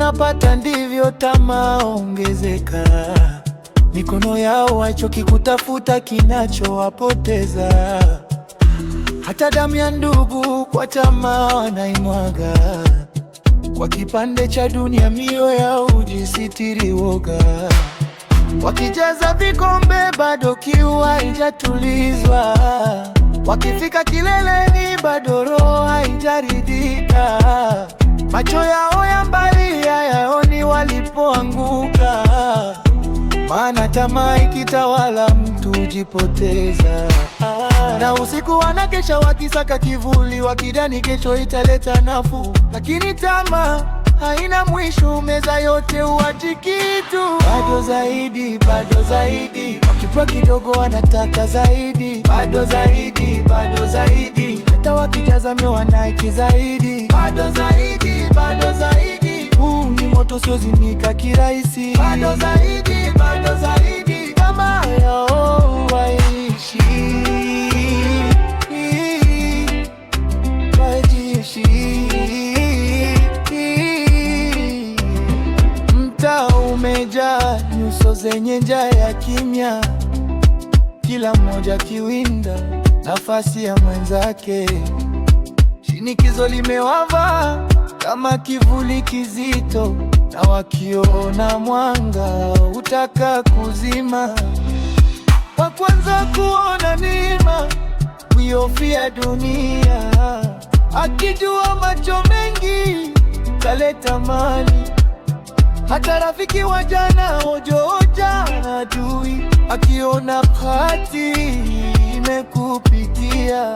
wanapata ndivyo tamaa ongezeka. Mikono yao hachoki kutafuta kinachowapoteza. Hata damu ya ndugu kwa tamaa wanaimwaga. Kwa kipande cha dunia mioyo yao hujisitiri woga. Wakijaza vikombe bado kiu haijatulizwa. Wakifika kileleni bado roho haijaridhika. Macho yao ya mbali hayaoni walipoanguka. Maana tamaa ikitawala mtu hujipoteza. Na usiku wanakesha wakisaka kivuli, wakidhani kesho italeta nafuu. Lakini tamaa haina mwisho, meza yote huachi kitu. Bado zaidi, bado zaidi, wakipewa kidogo wanataka zaidi. Bado zaidi, bado zaidi, hata wakitazamia wanaiki zaidi. Bado zaidi, bado zaidi, huu ni moto usiozimika kirahisi. Bado zaidi, bado zaidi, tamaa yao haiishi. Mtaa umejaa nyuso zenye njaa ya kimya, kila mmoja kiwinda nafasi ya mwenzake. Shinikizo limewavaa kama kivuli kizito, na wakiona mwanga hutaka kuzima. Wa kwanza kuona neema huihofia dunia, akijua macho mengi kaleta mali. Hata rafiki wa jana hoja na adui, akiona bahati imekupitia.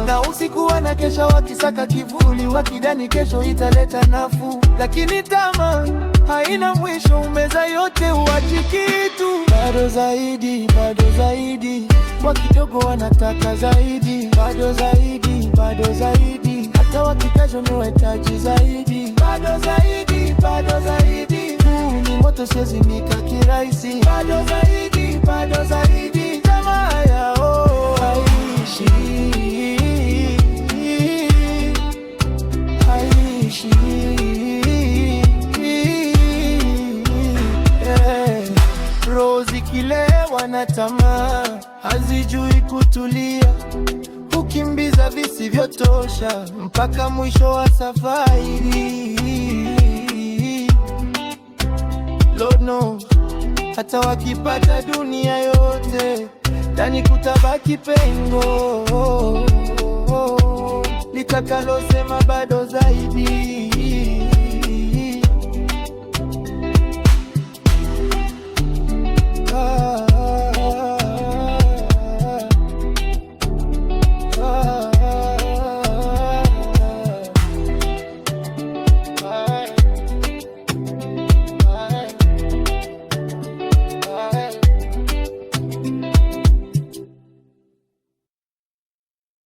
Na usiku wanakesha wakisaka kivuli, wakidhani kesho italeta nafuu. Lakini tamaa haina mwisho, meza yote huachi kitu. Bado zaidi, bado zaidi, kwa kidogo wanataka zaidi. Bado zaidi, bado zaidi, hata wakikesho ni wahitaji zaidi. Bado zaidi, bado zaidi, huu ni moto usiozimika kirahisi. Bado zaidi, bado zaidi, tamaa yao haiishi. Roho zikilewa na tamaa hazijui kutulia, hukimbiza visivyotosha mpaka mwisho wa safari. Lord knows, hata wakipata dunia yote, ndani kutabaki pengo litakalosema bado zaidi.